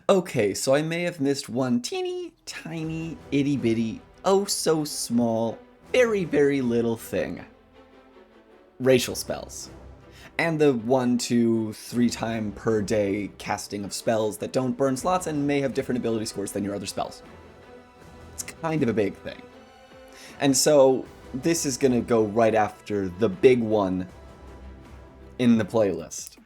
Okay, so I may have missed one teeny tiny itty bitty, oh so small, very very little thing. Racial spells. And the 1 to 3 time per day casting of spells that don't burn slots and may have different ability scores than your other spells. It's kind of a big thing. And so this is gonna go right after the big one in the playlist.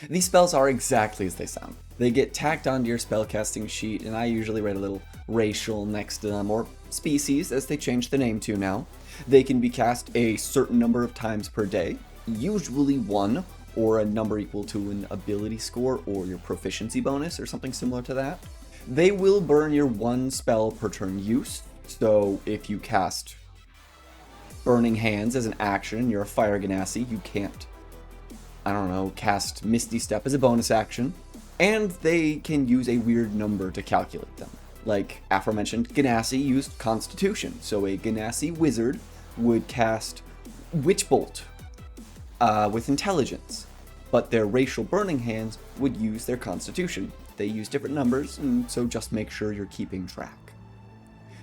These spells are exactly as they sound. They get tacked onto your spellcasting sheet, and I usually write a little racial next to them, or species, as they change the name to now. They can be cast a certain number of times per day, usually 1, or a number equal to an ability score or your proficiency bonus, or something similar to that. They will burn your 1 spell per turn use, so if you cast Burning Hands as an action and you're a Fire Genasi, you can't, I don't know, cast Misty Step as a bonus action. And they can use a weird number to calculate them. Like aforementioned Genasi used Constitution, so a Genasi wizard would cast Witch Bolt with Intelligence, but their racial Burning Hands would use their Constitution. They use different numbers, and so just make sure you're keeping track.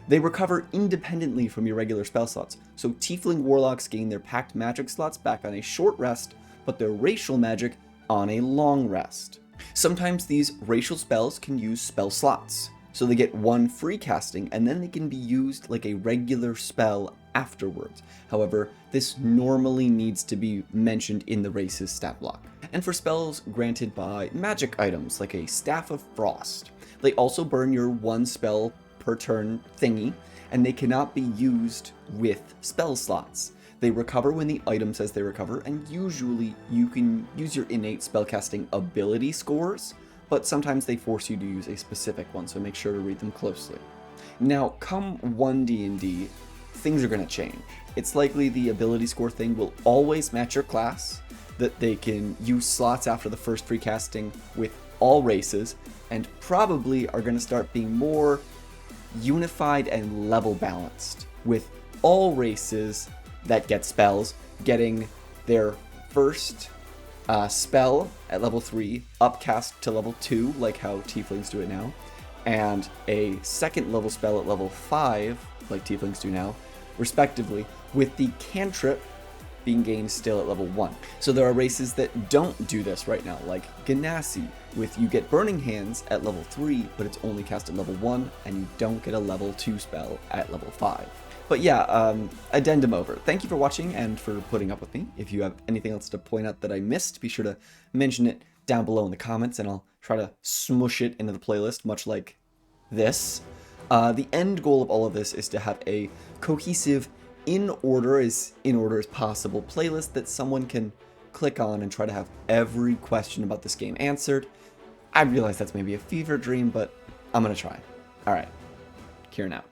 They recover independently from your regular spell slots, so Tiefling Warlocks gain their Pact Magic slots back on a short rest, but their racial magic on a long rest. Sometimes these racial spells can use spell slots, so they get 1 free casting and then they can be used like a regular spell afterwards. However, this normally needs to be mentioned in the race's stat block. And for spells granted by magic items like a Staff of Frost, they also burn your 1 spell per turn thingy, and they cannot be used with spell slots. They recover when the item says they recover, and usually you can use your innate spellcasting ability scores, but sometimes they force you to use a specific one, so make sure to read them closely. Now, come One D&D, things are going to change. It's likely the ability score thing will always match your class, that they can use slots after the first free casting with all races, and probably are going to start being more unified and level balanced, with all races that get spells getting their first spell at level 3 upcast to level 2, like how Tieflings do it now, and a second level spell at level 5, like Tieflings do now, respectively, with the cantrip being gained still at level 1. So there are races that don't do this right now, like Genasi, with you get Burning Hands at level 3, but it's only cast at level 1, and you don't get a level 2 spell at level 5. But yeah, addendum over. Thank you for watching and for putting up with me. If you have anything else to point out that I missed, be sure to mention it down below in the comments, and I'll try to smush it into the playlist, much like this. The end goal of all of this is to have a cohesive, in order as possible playlist that someone can click on and try to have every question about this game answered. I realize that's maybe a fever dream, but I'm gonna try. Alright, Kieran out.